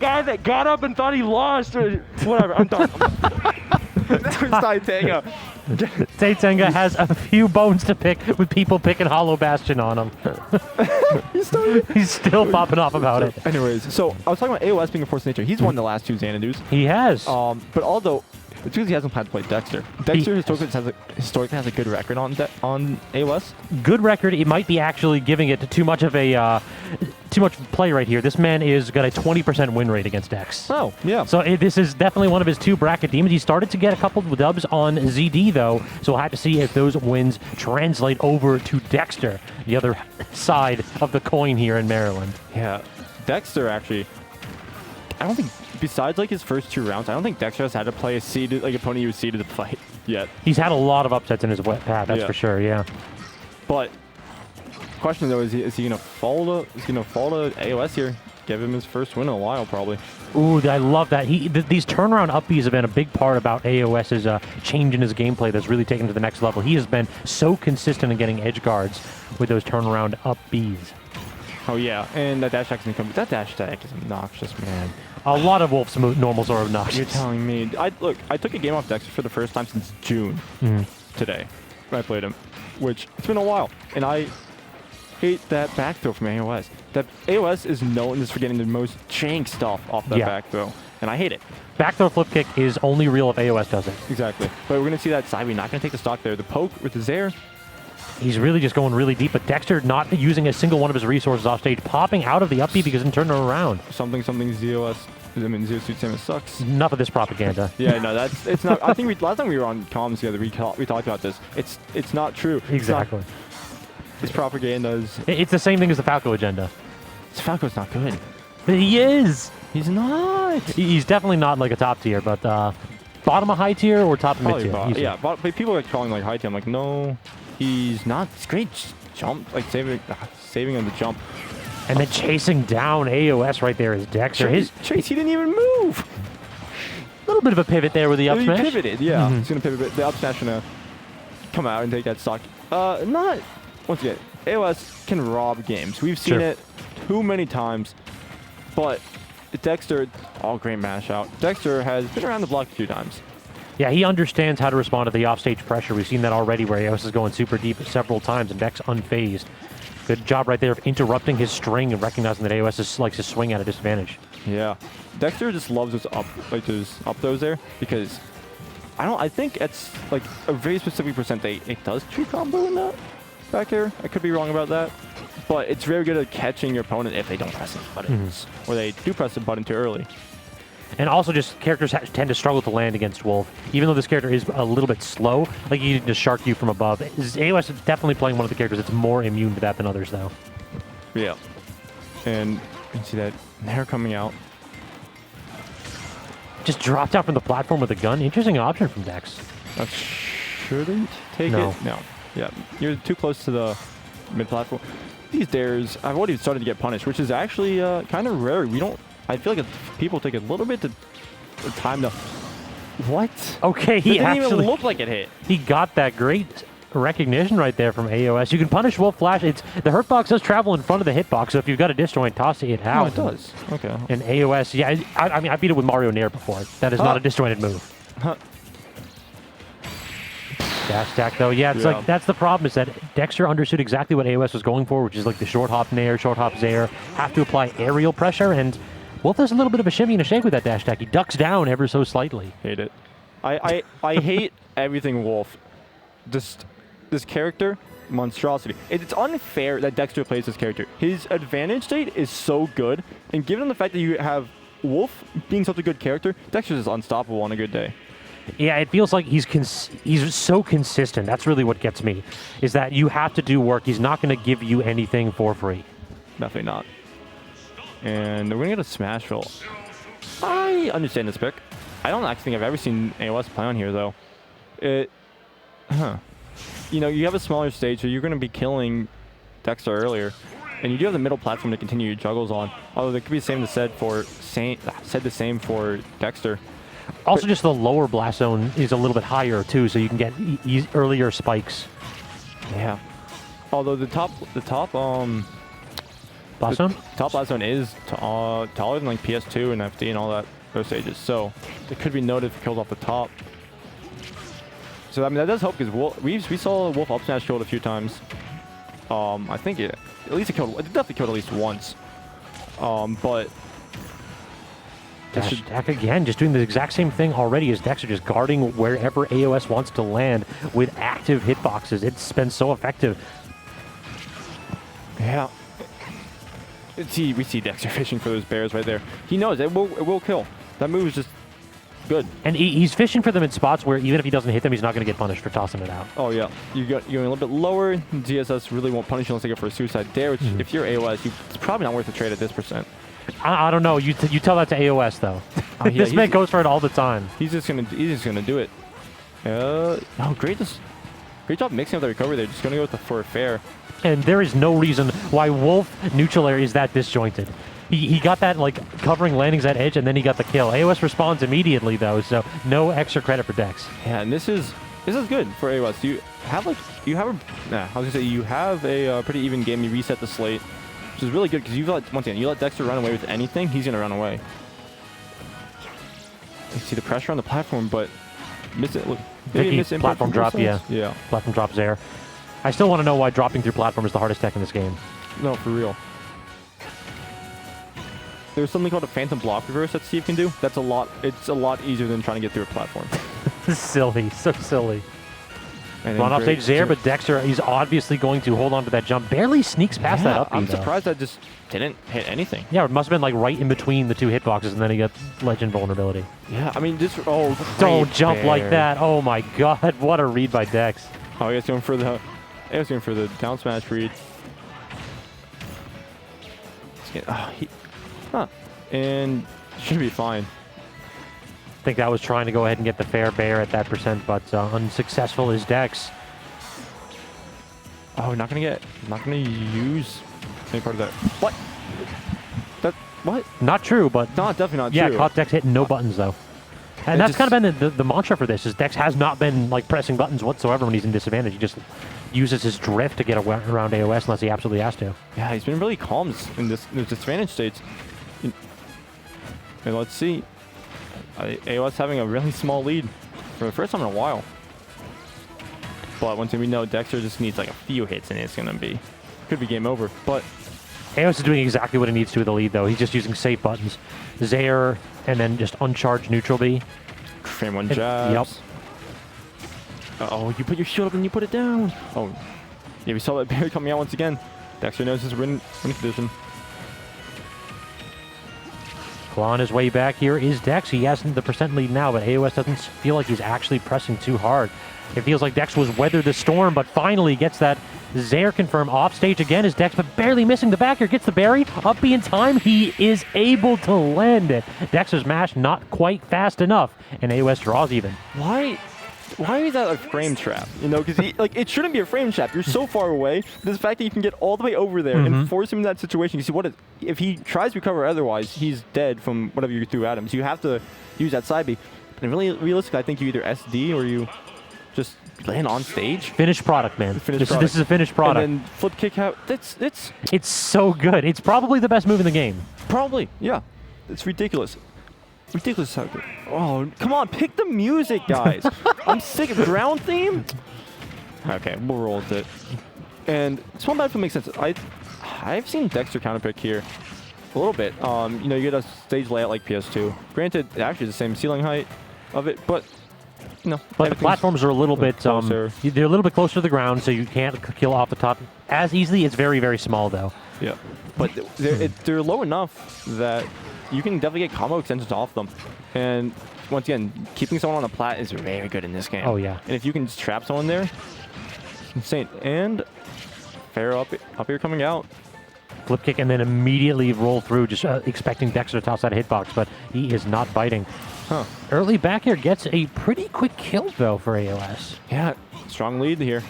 guy that got up and thought he lost or whatever. I'm done. That was Taitenga. Taitenga has a few bones to pick with people picking Hollow Bastion on him. He's still popping off about it. Anyways, so I was talking about AoS being a force of nature. He's won the last 2 Xanadus. He has. But although it's because he hasn't planned to play Dexter. Dexter historically has a good record on AoS. Good record. It might be actually giving it too much of a too much play right here. This man is got a 20% win rate against Dex. Oh, yeah. So this is definitely one of his 2 bracket demons. He started to get a couple of dubs on ZD though, so we'll have to see if those wins translate over to Dexter, the other side of the coin here in Maryland. Yeah, Dexter actually, I don't think, besides like his first 2 rounds, I don't think Dexter has had to play a seeded, like opponent he was seeded to fight yet. He's had a lot of upsets in his path, that's for sure, yeah. But question though, is he gonna fall to AoS here? Give him his first win in a while, probably. Ooh, I love that. These turnaround up Bs have been a big part about AoS's change in his gameplay that's really taken to the next level. He has been so consistent in getting edge guards with those turnaround up Bs. Oh yeah, and that dash attack is incoming. That dash attack is obnoxious, man. A lot of Wolf's normals are obnoxious. You're telling me. I took a game off Dexter for the first time since June today when I played him, which it's been a while, and I hate that back throw from AoS. That AoS is known just for getting the most jank stuff off that back throw, and I hate it. Back throw flip kick is only real if AoS does it. Exactly. But we're going to see that Cybe not going to take the stock there. The poke with the Zaire. He's really just going really deep, but Dexter not using a single one of his resources off stage, popping out of the up B because then turning around. Something ZOS. I mean, Zero Suit Samus sucks. Enough of this propaganda. Yeah, no, it's not. I think last time we were on comms together, we talked about this. It's not true. Exactly. It's propaganda. It's the same thing as the Falco agenda. Falco's not good. He is. He's not. He's definitely not like a top tier, but bottom of high tier or top of mid tier. Yeah, but people are calling like high tier. I'm like, no, he's not. It's great jump, like saving on the jump. And then chasing down AoS right there is Dexter. Chase, he didn't even move. A little bit of a pivot there with the up smash. He pivoted, yeah. He's going to pivot. The up smash going to come out and take that stock. Not, once again, AoS can rob games. We've seen it too many times. But Dexter, great mash out. Dexter has been around the block a few times. Yeah, he understands how to respond to the offstage pressure. We've seen that already where AoS is going super deep several times and Dex unfazed. Good job right there of interrupting his string and recognizing that AoS likes to swing at a disadvantage. Yeah. Dexter just loves his up throws there because I think it's like a very specific percent it does true combo in that back here. I could be wrong about that. But it's very good at catching your opponent if they don't press the buttons. Or they do press the button too early. And also just characters tend to struggle to land against Wolf. Even though this character is a little bit slow, like he can just shark you from above. AoS is definitely playing one of the characters that's more immune to that than others, though. Yeah. And you can see that hair coming out. Just dropped out from the platform with a gun. Interesting option from Dex. That shouldn't take it. No. Yeah. You're too close to the mid-platform. These dares, I've already started to get punished, which is actually kind of rare. I feel like people take a little bit of time to... What? Okay, he didn't even look like it hit. He got that great recognition right there from AoS. You can punish Wolf Flash. The hurt box does travel in front of the hitbox, so if you've got a disjoint, toss it out. Oh, it does. Okay. And AoS, yeah, I mean, I beat it with Mario Nair before. That is not a disjointed move. Dash attack, though. Yeah, it's like that's the problem is that Dexter understood exactly what AoS was going for, which is like the short hop Nair, short hop Zaire, have to apply aerial pressure, and Wolf does a little bit of a shimmy and a shake with that dash attack. He ducks down ever so slightly. Hate it. I hate everything Wolf. This character, monstrosity. It's unfair that Dexter plays this character. His advantage state is so good, and given the fact that you have Wolf being such a good character, Dexter is unstoppable on a good day. Yeah, it feels like he's so consistent. That's really what gets me, is that you have to do work. He's not going to give you anything for free. Definitely not. And we're going to get a smash roll. I understand this pick. I don't actually think I've ever seen AoS play on here, though. You know, you have a smaller stage, so you're going to be killing Dexter earlier. And you do have the middle platform to continue your juggles on. Although there could be the same said the same for Dexter. Also, just the lower blast zone is a little bit higher too, so you can get earlier spikes. Yeah. Although the top Blast Zone? Top blast zone is taller than like PS2 and FD and all that those stages, so it could be noted for kills off the top. So I mean that does help because we saw Wolf up smash killed a few times. I think it definitely killed at least once. But Dash attack again, just doing the exact same thing already as Dexter, just guarding wherever AoS wants to land with active hitboxes. It's been so effective. Yeah. We see Dexter fishing for those bears right there. He knows it will kill. That move is just good. And he's fishing for them in spots where even if he doesn't hit them, he's not going to get punished for tossing it out. Oh yeah, you're going a little bit lower. ZSS really won't punish you unless they go for a suicide dare, which if you're AoS, it's probably not worth the trade at this percent. I don't know. You tell that to AoS though. Yeah, this man goes for it all the time. He's just gonna do it. Oh, great job mixing up the recovery there. Just gonna go for a fair. And there is no reason why Wolf neutral air is that disjointed. He got that like covering landings at edge, and then he got the kill. AoS responds immediately though, so no extra credit for Dex. Yeah, and this is good for AoS. You have a pretty even game. You reset the slate, which is really good because once again you let Dexter run away with anything, he's gonna run away. You see the pressure on the platform, but miss it. Look, platform drop, yeah. Platform drops there. I still want to know why dropping through platform is the hardest tech in this game. No, for real. There's something called a phantom block reverse that Steve can do. It's a lot easier than trying to get through a platform. Silly, so silly. Run off stage there, but Dexter, he's obviously going to hold on to that jump. Barely sneaks past that up. I'm surprised that just didn't hit anything. Yeah, it must have been like right in between the two hitboxes, and then he got legend vulnerability. Yeah, I mean, don't jump like that. Oh my god, what a read by Dex. Oh, he was going for the down smash read. And should be fine. I think that was trying to go ahead and get the fair bear at that percent, but unsuccessful is Dex. Oh, not gonna use any part of that. What? Not true, but definitely not true. Yeah, caught Dex hitting no buttons though. And that's kind of been the mantra for this, is Dex has not been like pressing buttons whatsoever when he's in disadvantage. He just uses his drift to get around AoS unless he absolutely has to. Yeah, he's been really calm in this disadvantage states. And let's see. AoS having a really small lead for the first time in a while. But once we know Dexter just needs like a few hits and it's could be game over. But AoS is doing exactly what he needs to with the lead though. He's just using safe buttons. Zaire and then just uncharged neutral B. Frame one jabs. Yep. Oh, you put your shield up and you put it down. Oh, yeah, we saw that Barry coming out once again. Dexter knows his win condition. Clawing his way back here is Dex. He has the percent lead now, but AoS doesn't feel like he's actually pressing too hard. It feels like Dex was weathered the storm, but finally gets that Zaire confirm off stage again is Dex, but barely missing the back air. Gets the berry. Up B in time. He is able to land it. Dexter's mash not quite fast enough, and AoS draws even. Why is that a frame trap? You know, because it shouldn't be a frame trap. You're so far away. The fact that you can get all the way over there and force him in that situation. You see, if he tries to recover otherwise, he's dead from whatever you threw at him. So you have to use that side B. And really, realistically, I think you either SD or you just land on stage. Finished product, man. This is a finished product. And then flip kick out. It's so good. It's probably the best move in the game. Probably, yeah. It's ridiculous. Ridiculous how good. Oh, come on, pick the music, guys. I'm sick of ground theme. Okay, we'll roll with it. And Small Battlefield makes sense. I've seen Dexter counterpick here a little bit. You know, you get a stage layout like PS2. Granted, it actually is the same ceiling height of it, but you know. But the platforms are a little bit they're a little bit closer to the ground, so you can't kill off the top as easily. It's very, very small though. Yeah, but they're low enough that you can definitely get combo extensions off them. And once again, keeping someone on the plat is very good in this game. Oh, yeah. And if you can just trap someone there, it's insane. And fair up here coming out. Flip kick and then immediately roll through, just expecting Dexter to toss that hitbox, but he is not biting. Huh. Early back here gets a pretty quick kill, though, for AoS. Yeah, strong lead here.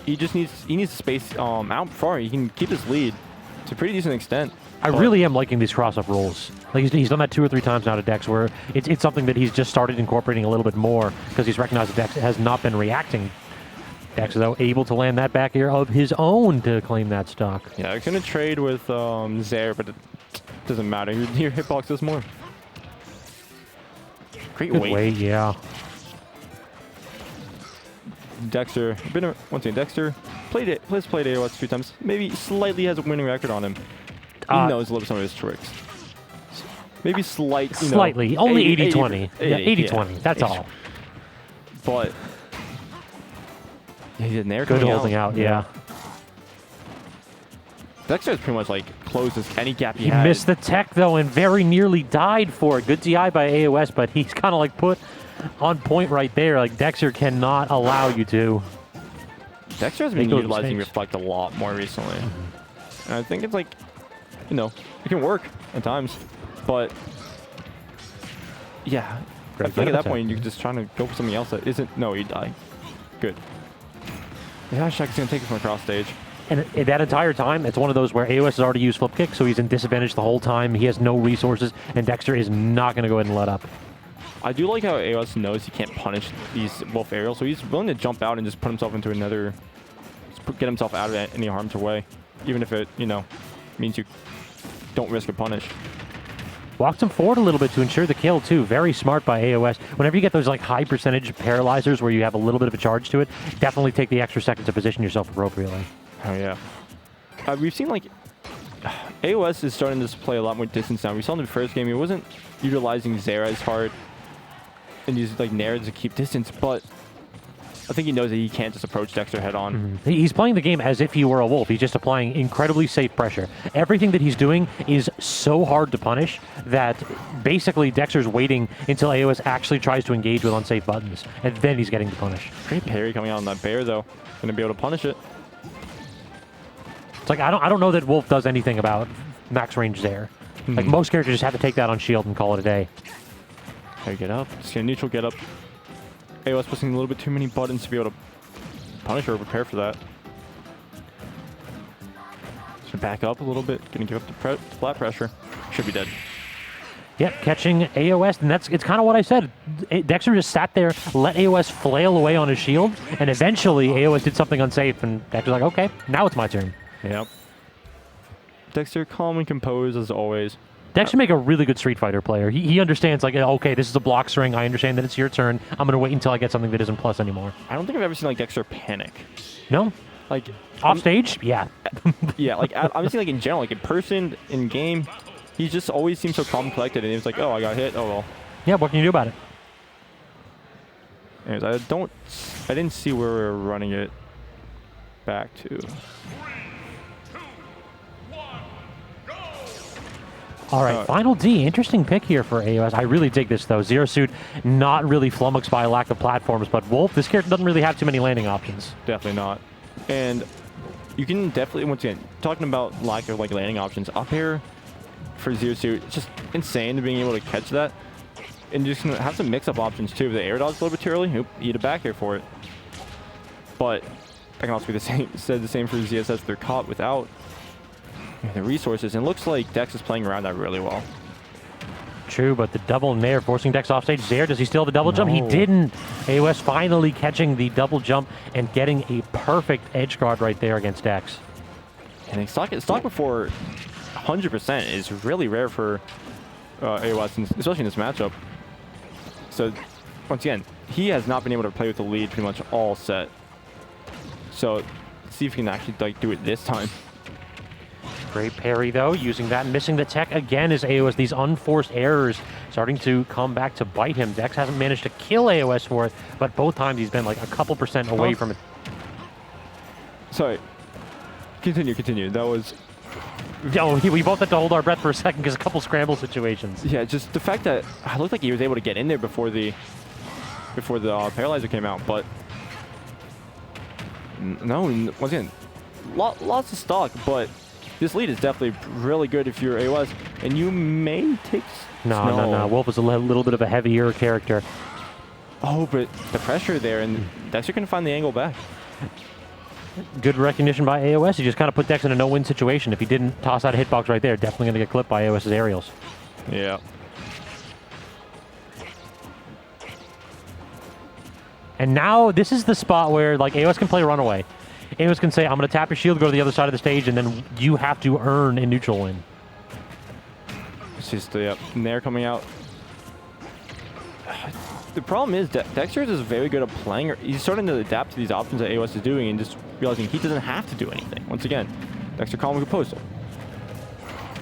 He just needs to space out far. He can keep his lead to a pretty decent extent. I really am liking these cross-up rolls. Like he's done that 2 or 3 times now to Dex, where it's something that he's just started incorporating a little bit more because he's recognized that Dex has not been reacting Dexter, though, able to land that back air of his own to claim that stock. Yeah, I was going to trade with Zaire, but it doesn't matter. Your hitbox does more. Great Good weight. weight, yeah. Dexter, once again, Dexter played AoS 3 times. Maybe slightly has a winning record on him. He knows a little some of his tricks. Maybe slightly. Only 80-20. Yeah, 80-20. That's 80. All. But he did an air good holding out, yeah. Dexter has pretty much like closed any gap he had. He missed the tech though and very nearly died for it. Good DI by AoS, but he's kind of like put on point right there. Like Dexter cannot allow you to. Dexter has been utilizing Reflect a lot more recently. And I think it's like, you know, it can work at times, but yeah. I think at that point you're just trying to go for something else that isn't. No, you die. Good. The hashtag is going to take it from across stage. And that entire time, it's one of those where AoS has already used flip kick, so he's in disadvantage the whole time. He has no resources, and Dexter is not going to go ahead and let up. I do like how AoS knows he can't punish these Wolf aerials, so he's willing to jump out and just put himself into another, get himself out of any harm's way, even if it, you know, means you don't risk a punish. Walks him forward a little bit to ensure the kill, too. Very smart by AoS. Whenever you get those like high percentage paralyzers where you have a little bit of a charge to it, definitely take the extra second to position yourself appropriately. Oh, yeah. We've seen, like, AoS is starting to play a lot more distance now. We saw in the first game, he wasn't utilizing Zera as hard and using, like, Nair to keep distance, but I think he knows that he can't just approach Dexter head-on. He's playing the game as if he were a wolf. He's just applying incredibly safe pressure. Everything that he's doing is so hard to punish that basically Dexter's waiting until AoS actually tries to engage with unsafe buttons, and then he's getting the punish. Great parry coming out on that bear, though. Gonna be able to punish it. It's like, I don't know that Wolf does anything about max range there. Like, most characters just have to take that on shield and call it a day. There, get up. Just get a neutral get up. AoS pushing a little bit too many buttons to be able to punish or prepare for that. Just back up a little bit. Gonna give up the flat pressure. Should be dead. Yep, catching AoS, and it's kind of what I said. Dexter just sat there, let AoS flail away on his shield, and eventually AoS did something unsafe, and Dexter's like, okay, now it's my turn. Yep. Dexter, calm and composed as always. Dexter make a really good Street Fighter player. He understands, like, okay, this is a block string. I understand that it's your turn. I'm going to wait until I get something that isn't plus anymore. I don't think I've ever seen, like, Dexter panic. No? Like... Off stage? Yeah. Yeah, like, obviously, like, in general, like, in person, in game, he just always seems so calm and collected, and he was like, oh, I got hit. Oh, well. Yeah, what can you do about it? Anyways, I didn't see where we were running it back to. All right, final D. Interesting pick here for AoS. I really dig this, though. Zero Suit, not really flummoxed by a lack of platforms, but Wolf, this character doesn't really have too many landing options. Definitely not. And you can definitely, once again, talking about lack of, like, landing options, up air for Zero Suit, it's just insane to being able to catch that. And just have some mix-up options, too. If the air dodge a little bit too early, oop, eat a back air for it. But that can also be the same, said the same for ZSS. They're caught without the resources, and it looks like Dex is playing around that really well. True, but the double Nair forcing Dex off stage. Zare, does he still have the double jump? He didn't. AoS finally catching the double jump and getting a perfect edge guard right there against Dex. And stock before 100% is really rare for AoS, especially in this matchup. So, once again, he has not been able to play with the lead pretty much all set. So, let's see if he can actually, like, do it this time. Great parry, though, using that and missing the tech again as AoS. These unforced errors starting to come back to bite him. Dex hasn't managed to kill AoS for it, but both times he's been like a couple % away from it. Sorry. Continue. That was... Oh, we both had to hold our breath for a second because a couple scramble situations. Yeah, just the fact that it looked like he was able to get in there before the paralyzer came out, but... No, once again, lots of stock, but... This lead is definitely really good if you're AoS, and you may take... No. Wolf is a little bit of a heavier character. Oh, but the pressure there, and Dexter can find the angle back. Good recognition by AoS. He just kind of put Dex in a no-win situation. If he didn't toss out a hitbox right there, definitely going to get clipped by AoS's aerials. Yeah. And now this is the spot where like AoS can play runaway. AoS can say, I'm going to tap your shield, go to the other side of the stage, and then you have to earn a neutral win. It's just, Nair coming out. The problem is Dexter is very good at playing. He's starting to adapt to these options that AoS is doing and just realizing he doesn't have to do anything. Once again, Dexter calling with postal.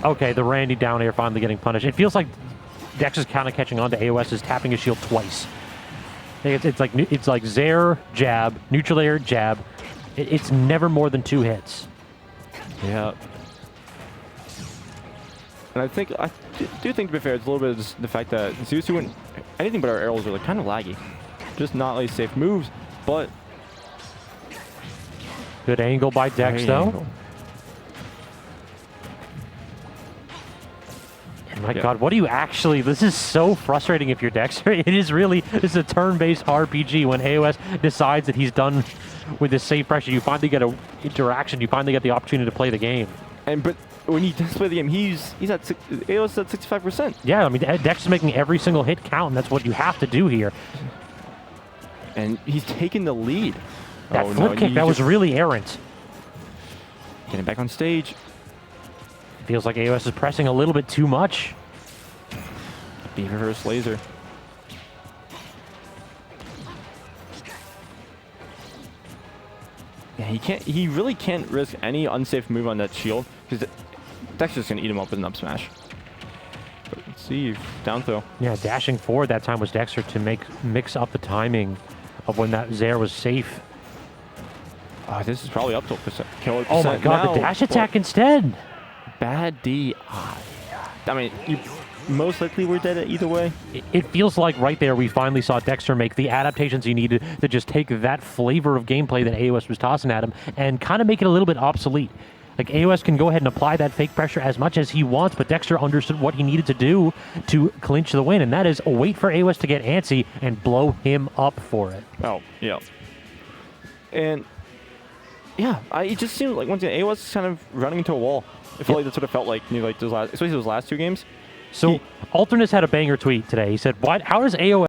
Okay, the Randy down air finally getting punished. It feels like Dexter's kind of catching on to AoS is tapping his shield twice. It's like Zair, jab, neutral air, jab. It's never more than 2 hits. Yeah. And I do think, to be fair, it's a little bit of the fact that ZSS anything but our arrows are like kind of laggy. Just not like safe moves, but... Good angle by Dex, though. Angle. My God, what do you actually... This is so frustrating if you're Dexter. It is really... This is a turn-based RPG when AoS decides that he's done with this safe pressure. You finally get an interaction. You finally get the opportunity to play the game. But when he does play the game, he's at AoS at 65%. Yeah, I mean, Dexter's making every single hit count, and that's what you have to do here. And he's taking the lead. That flip kick, that was really errant. Getting back on stage. Feels like AoS is pressing a little bit too much. Beaver versus laser. Yeah, he really can't risk any unsafe move on that shield because Dexter's gonna eat him up with an up smash. But let's see, down throw. Yeah, dashing forward that time was Dexter to mix up the timing of when that Zair was safe. This is probably up to kill. Oh my God, now, the dash attack instead. Bad DI. I mean, you most likely were dead either way. It feels like right there we finally saw Dexter make the adaptations he needed to just take that flavor of gameplay that AoS was tossing at him and kind of make it a little bit obsolete. Like AoS can go ahead and apply that fake pressure as much as he wants, but Dexter understood what he needed to do to clinch the win, and that is wait for AoS to get antsy and blow him up for it. Oh, yeah. And yeah, it just seemed like once again, AoS is kind of running into a wall. I feel like that's what it felt like, especially those last 2 games. So Alternus had a banger tweet today. He said, how does AoS